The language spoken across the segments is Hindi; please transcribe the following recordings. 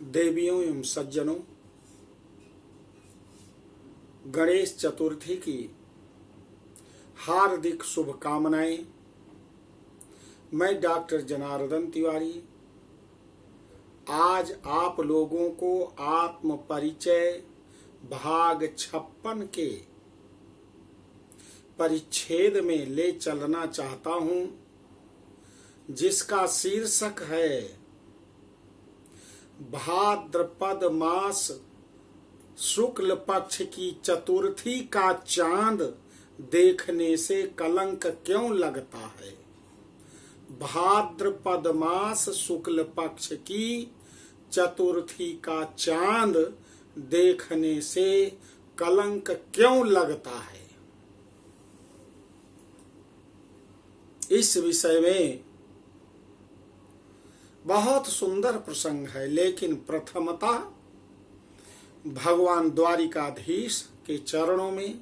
देवियों एवं सज्जनों, गणेश चतुर्थी की हार्दिक शुभकामनाएं। मैं डॉक्टर जनार्दन तिवारी आज आप लोगों को आत्म परिचय भाग 56 के परिच्छेद में ले चलना चाहता हूं, जिसका शीर्षक है भाद्रपद मास शुक्ल पक्ष की चतुर्थी का चांद देखने से कलंक क्यों लगता है। भाद्रपद मास शुक्ल पक्ष की चतुर्थी का चांद देखने से कलंक क्यों लगता है, इस विषय में बहुत सुंदर प्रसंग है। लेकिन प्रथमतः भगवान द्वारिकाधीश के चरणों में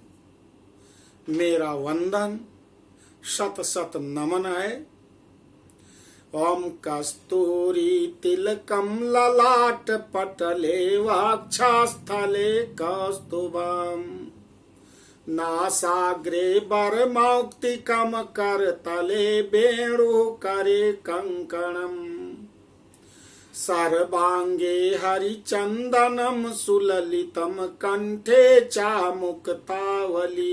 मेरा वंदन शत शत नमन है। ओम कस्तूरी तिलकम ललाट पटले वक्षस्थले कस्तुभम नासाग्रे बरमौक्तिकम करतले वेणु करे कंकणम सर्वांगे हरिचंदनम सुललितम कंठे चामुक्तावली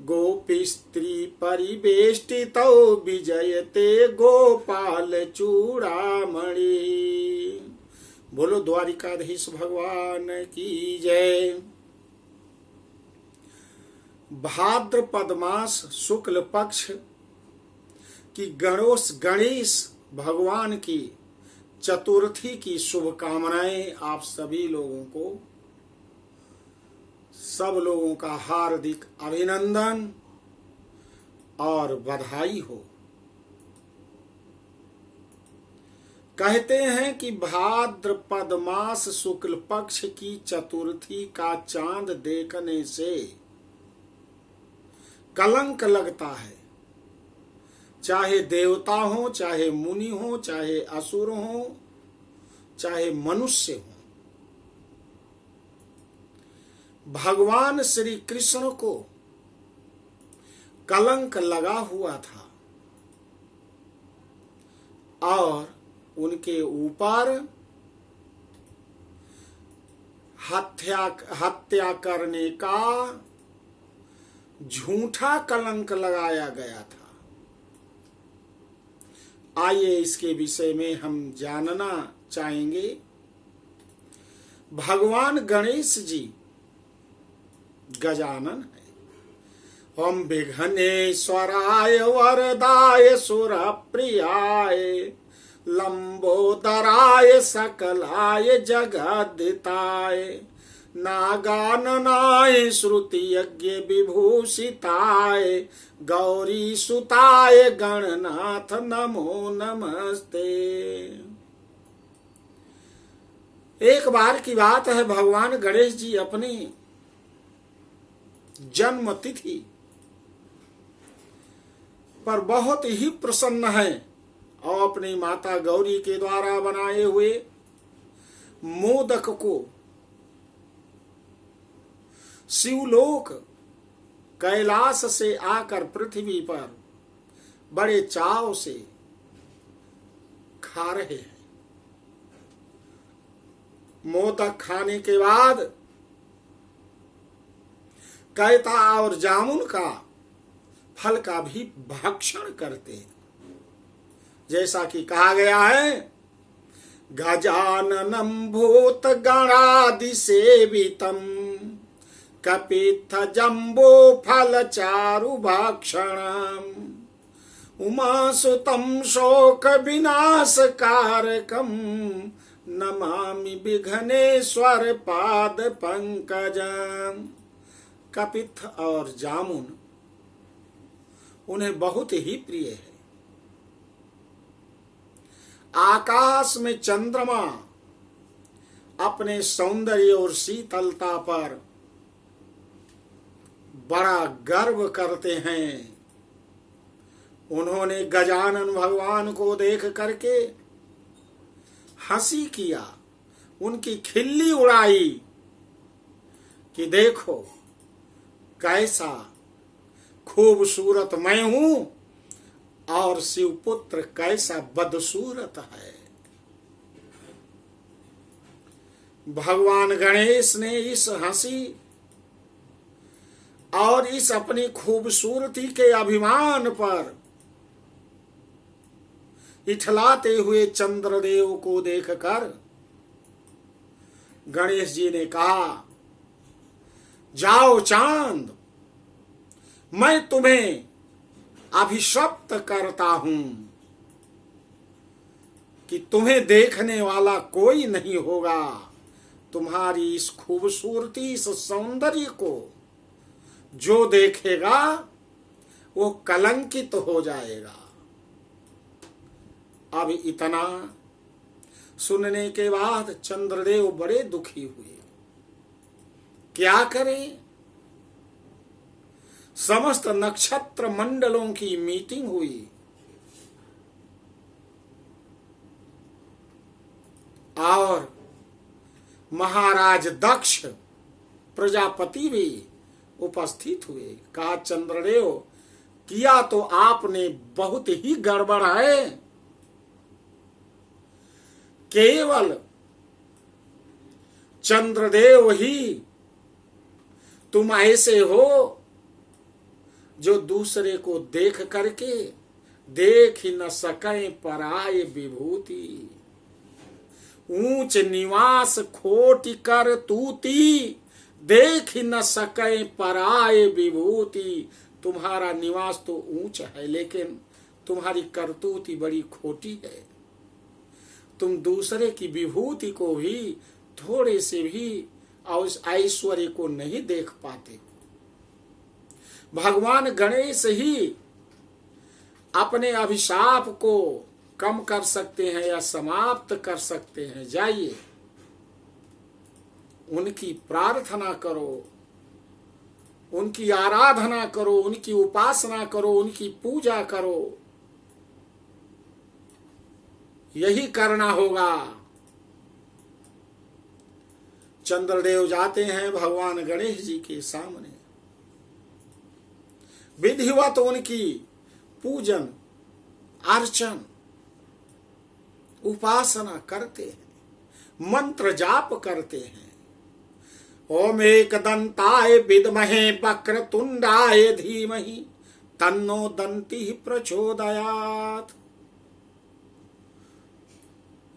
गोपी स्त्री परिवेष्टितौ विजयते गोपाल चूड़ामणि। बोलो द्वारिकाधीश भगवान की जय। भाद्रपद मास शुक्ल पक्ष की गणेश भगवान की चतुर्थी की शुभकामनाएं आप सभी लोगों को, सब लोगों का हार्दिक अभिनंदन और बधाई हो। कहते हैं कि भाद्रपद मास शुक्ल पक्ष की चतुर्थी का चांद देखने से कलंक लगता है। चाहे देवता हो, चाहे मुनि हो, चाहे असुर हो, चाहे मनुष्य हो, भगवान श्री कृष्ण को कलंक लगा हुआ था और उनके ऊपर हत्या करने का झूठा कलंक लगाया गया था। आइए इसके विषय में हम जानना चाहेंगे। भगवान गणेश जी गजानन है। ओम विघ्नेश्वराय वरदाय सुरप्रियाय लंबोदराय सकलाय जगद्दिताय नागाननाय श्रुति यज्ञ विभूषिताय गौरी सुताय गणनाथ नमो नमस्ते। एक बार की बात है, भगवान गणेश जी अपनी जन्म तिथि पर बहुत ही प्रसन्न हैं और अपनी माता गौरी के द्वारा बनाए हुए मोदक को शिवलोक कैलाश से आकर पृथ्वी पर बड़े चाव से खा रहे हैं। मोदक खाने के बाद कैता और जामुन का फल का भी भक्षण करते हैं। जैसा कि कहा गया है, गजाननम भूत गणादि सेवितम कपित्थ जम्बो फल चारु भक्षणम उमासुतम शोक विनाश कारकम नमामि विघ्नेश्वर पाद पंकजम। कपित्थ और जामुन उन्हें बहुत ही प्रिय है। आकाश में चंद्रमा अपने सौंदर्य और शीतलता पर बड़ा गर्व करते हैं। उन्होंने गजानन भगवान को देख करके हंसी किया, उनकी खिल्ली उड़ाई कि देखो कैसा खूबसूरत मैं हूं और शिवपुत्र कैसा बदसूरत है। भगवान गणेश ने इस हंसी और इस अपनी खूबसूरती के अभिमान पर इठलाते हुए चंद्रदेव को देखकर गणेश जी ने कहा, जाओ चांद, मैं तुम्हें अभिशप्त करता हूं कि तुम्हें देखने वाला कोई नहीं होगा। तुम्हारी इस खूबसूरती, इस सौंदर्य को जो देखेगा वो कलंकित हो जाएगा। अब इतना सुनने के बाद चंद्रदेव बड़े दुखी हुए। क्या करें? समस्त नक्षत्र मंडलों की मीटिंग हुई और महाराज दक्ष प्रजापति भी उपस्थित हुए। कहा, चंद्रदेव, किया तो आपने बहुत ही गड़बड़ है। केवल चंद्रदेव ही तुम ऐसे हो जो दूसरे को देख करके देख ही न सके पराय विभूति। ऊंच निवास खोटी कर तूती, देख ही न सके पराय विभूति। तुम्हारा निवास तो ऊंच है लेकिन तुम्हारी करतूती बड़ी खोटी है। तुम दूसरे की विभूति को भी थोड़े से भी ऐश्वर्य को नहीं देख पाते। भगवान गणेश ही अपने अभिशाप को कम कर सकते हैं या समाप्त कर सकते हैं। जाइए, उनकी प्रार्थना करो, उनकी आराधना करो, उनकी उपासना करो, उनकी पूजा करो। यही करना होगा। चंद्रदेव जाते हैं भगवान गणेश जी के सामने, विधिवत उनकी पूजन अर्चन उपासना करते हैं, मंत्र जाप करते हैं। ओम एकदंताय विद्महे वक्रतुंडाय धीमहि तन्नो दंति प्रचोदयात्।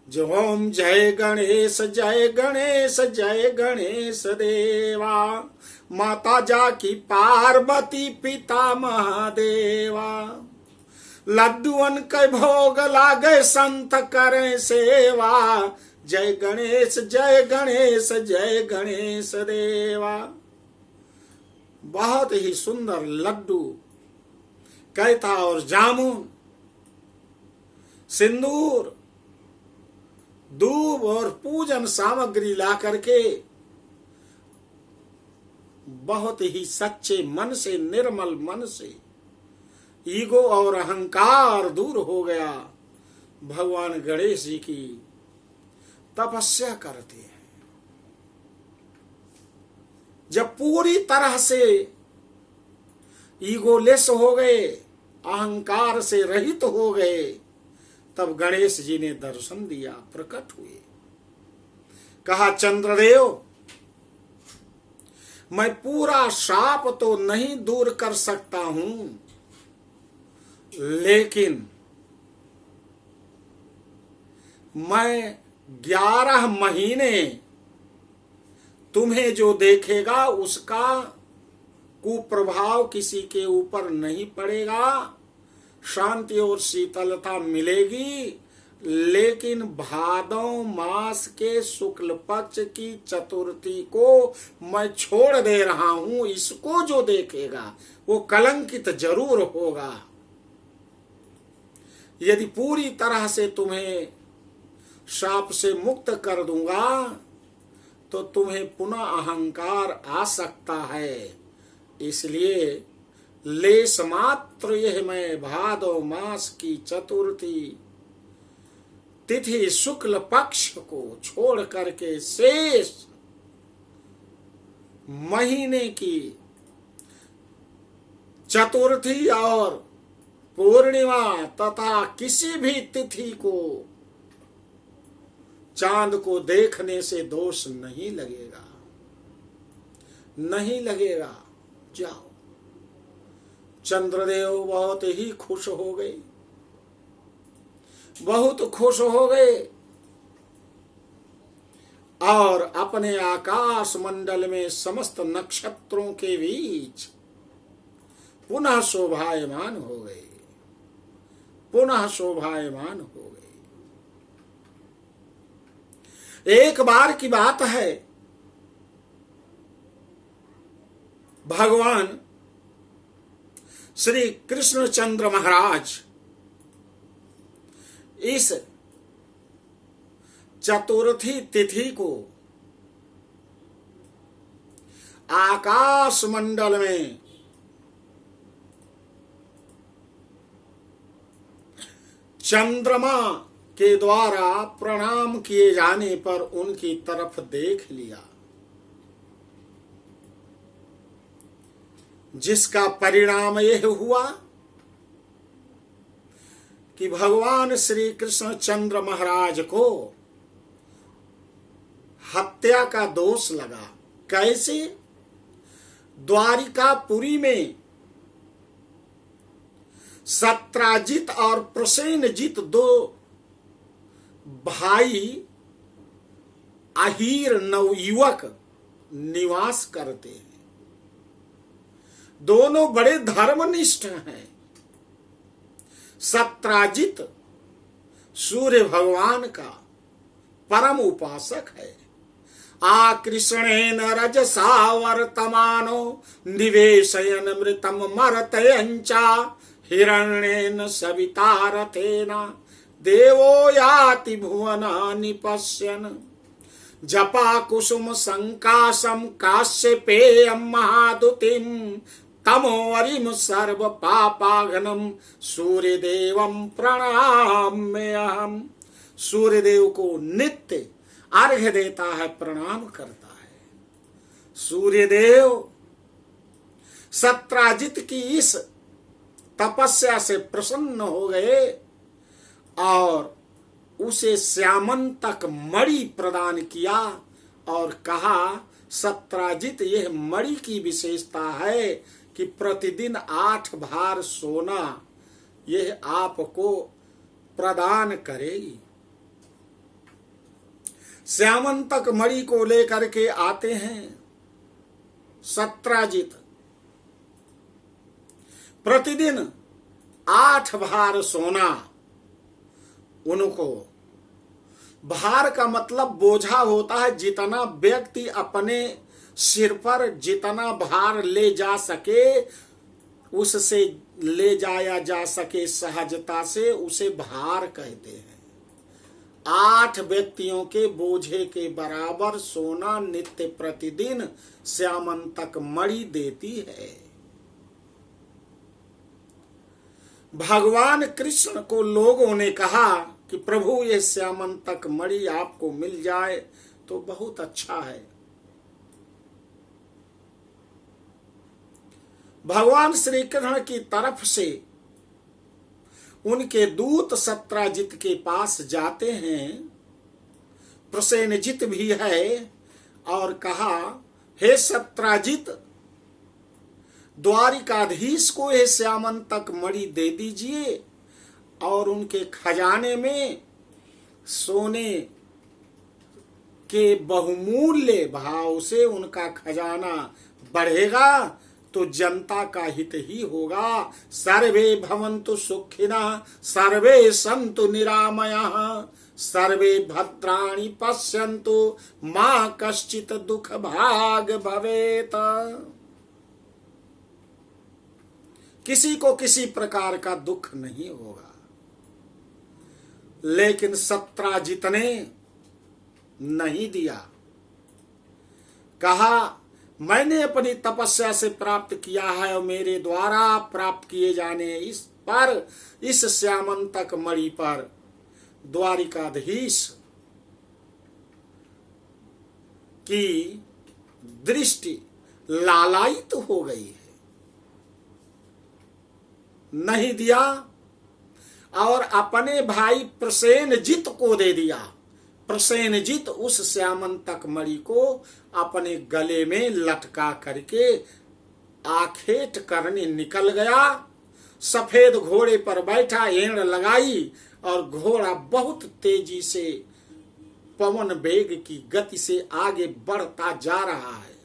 ओम जय गणेश जय गणेश जय गणेश देवा, माता जाकी पार्वती पिता महादेवा। लड्डुअन के भोग लागे संत करें सेवा, जय गणेश जय गणेश जय गणेश देवा। बहुत ही सुंदर लड्डू, कैता और जामुन, सिंदूर, दूब और पूजन सामग्री ला करके बहुत ही सच्चे मन से, निर्मल मन से, ईगो और अहंकार दूर हो गया। भगवान गणेश जी की तपस्या करते हैं। जब पूरी तरह से ईगोलेस हो गए, अहंकार से रहित हो गए, तब गणेश जी ने दर्शन दिया, प्रकट हुए। कहा, चंद्रदेव, मैं पूरा शाप तो नहीं दूर कर सकता हूं, लेकिन मैं 11 महीने तुम्हें जो देखेगा उसका कुप्रभाव किसी के ऊपर नहीं पड़ेगा, शांति और शीतलता मिलेगी। लेकिन भादौ मास के शुक्ल पक्ष की चतुर्थी को मैं छोड़ दे रहा हूं। इसको जो देखेगा वो कलंकित जरूर होगा। यदि पूरी तरह से तुम्हें शाप से मुक्त कर दूंगा तो तुम्हें पुनः अहंकार आ सकता है। इसलिए लेश मात्र यह मैं भादौ मास की चतुर्थी तिथि शुक्ल पक्ष को छोड़ करके शेष महीने की चतुर्थी और पूर्णिमा तथा किसी भी तिथि को चांद को देखने से दोष नहीं लगेगा, नहीं लगेगा। जाओ। चंद्रदेव बहुत ही खुश हो गए, बहुत खुश हो गए और अपने आकाश मंडल में समस्त नक्षत्रों के बीच पुनः शोभायमान हो गए, पुनः शोभायमान हो गए। एक बार की बात है, भगवान श्री कृष्णचंद्र महाराज इस चतुर्थी तिथि को आकाश मंडल में चंद्रमा के द्वारा प्रणाम किए जाने पर उनकी तरफ देख लिया, जिसका परिणाम यह हुआ कि भगवान श्री कृष्णचंद्र महाराज को हत्या का दोष लगा। कैसे? द्वारिकापुरी में सत्राजित और प्रसेनजित दो भाई अहीर नवयुवक निवास करते हैं। दोनों बड़े धर्मनिष्ठ हैं। सत्राजित सूर्य भगवान का परम उपासक है। आकृष्णेन रजसा वर्तमानो निवेशयन मृतम मर्तयंचा हिरण्येन सवितारथेन देवो याति भुवनानि पश्यन् जपा कुसुम संकाशम काश्यपेयं महादुतिम तमोवरिम सर्व पापाघ्नम सूर्यदेवं प्रणमाम्यहम्। सूर्यदेव को नित्य अर्घ्य देता है, प्रणाम करता है। सूर्यदेव सत्राजित की इस तपस्या से प्रसन्न हो गए और उसे श्यामंतक मणि प्रदान किया और कहा, सत्राजित, यह मणि की विशेषता है कि प्रतिदिन 8 भार सोना यह आपको प्रदान करेगी। श्यामंतक मणि को लेकर के आते हैं सत्राजित। प्रतिदिन 8 भार सोना उनको, भार का मतलब बोझा होता है, जितना व्यक्ति अपने सिर पर जितना भार ले जा सके उससे ले जाया जा सके सहजता से, उसे भार कहते हैं। 8 व्यक्तियों के बोझे के बराबर सोना नित्य प्रतिदिन श्यामंतक मणि देती है। भगवान कृष्ण को लोगों ने कहा कि प्रभु ये श्यामंतक मणि आपको मिल जाए तो बहुत अच्छा है। भगवान श्री कृष्ण की तरफ से उनके दूत सत्राजित के पास जाते हैं, प्रसेनजित भी है, और कहा, हे सत्राजित, द्वारिकाधीश को यह श्यामंतक मणि दे दीजिए और उनके खजाने में सोने के बहुमूल्य भाव से उनका खजाना बढ़ेगा तो जनता का हित ही होगा। सर्वे भवन्तु सुखिनः सर्वे सन्तु निरामयाः सर्वे भद्राणि पश्यन्तु मा कश्चित् दुःख भाग भवेत्। किसी को किसी प्रकार का दुख नहीं होगा। लेकिन सत्राजित ने नहीं दिया। कहा, मैंने अपनी तपस्या से प्राप्त किया है और मेरे द्वारा प्राप्त किए जाने इस श्यामंतक मणि पर द्वारिकाधीश की दृष्टि लालायित हो गई है, नहीं दिया और अपने भाई प्रसेनजित को दे दिया। प्रसेनजित उस श्यामंतक मणि को अपने गले में लटका करके आखेट करने निकल गया। सफेद घोड़े पर बैठा, एड़ लगाई और घोड़ा बहुत तेजी से पवन वेग की गति से आगे बढ़ता जा रहा है।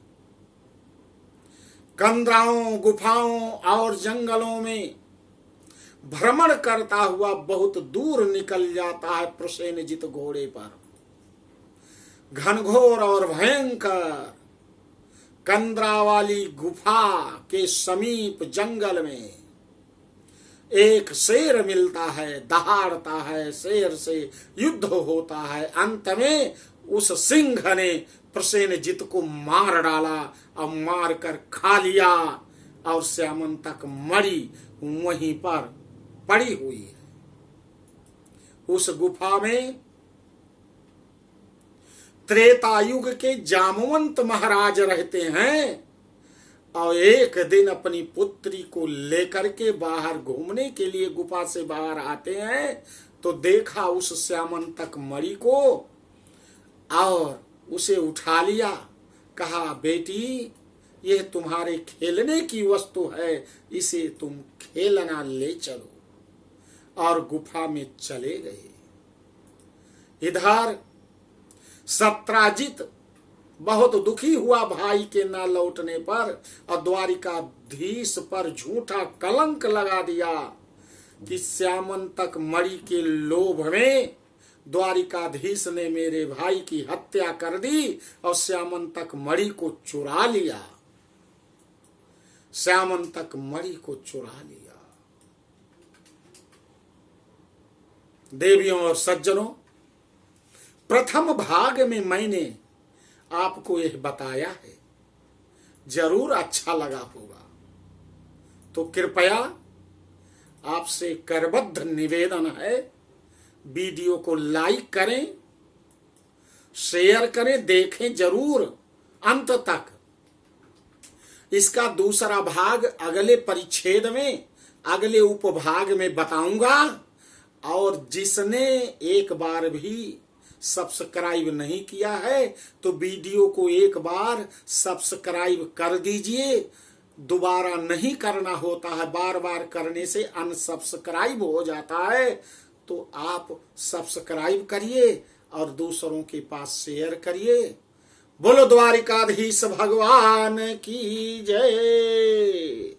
कंदराओं, गुफाओं और जंगलों में भ्रमण करता हुआ बहुत दूर निकल जाता है प्रसेनजित घोड़े पर। घनघोर और भयंकर कंदरा वाली गुफा के समीप जंगल में एक शेर मिलता है, दहाड़ता है, शेर से युद्ध होता है। अंत में उस सिंह ने प्रसेनजित को मार डाला और मार कर खा लिया और श्यामंतक मणि वहीं पर पड़ी हुई है। उस गुफा में त्रेता युग के जामवंत महाराज रहते हैं और एक दिन अपनी पुत्री को लेकर के बाहर घूमने के लिए गुफा से बाहर आते हैं तो देखा उस श्यामंतक मणि को और उसे उठा लिया। कहा, बेटी यह तुम्हारे खेलने की वस्तु है, इसे तुम खेलना ले चलो, और गुफा में चले गए। इधर सत्राजित बहुत दुखी हुआ भाई के न लौटने पर और द्वारिकाधीश पर झूठा कलंक लगा दिया कि श्यामंतक मणि के लोभ में द्वारिकाधीश ने मेरे भाई की हत्या कर दी और श्यामंतक मणि को चुरा लिया। श्यामंतक मणि को चुरा लिया। देवियों और सज्जनों, प्रथम भाग में मैंने आपको यह बताया है, जरूर अच्छा लगा होगा। तो कृपया आपसे करबद्ध निवेदन है, वीडियो को लाइक करें, शेयर करें, देखें जरूर अंत तक। इसका दूसरा भाग अगले परिच्छेद में, अगले उपभाग में बताऊंगा। और जिसने एक बार भी सब्सक्राइब नहीं किया है तो वीडियो को एक बार सब्सक्राइब कर दीजिए। दोबारा नहीं करना होता है, बार बार करने से अनसब्सक्राइब हो जाता है। तो आप सब्सक्राइब करिए और दूसरों के पास शेयर करिए। बोलो द्वारिकाधीश भगवान की जय।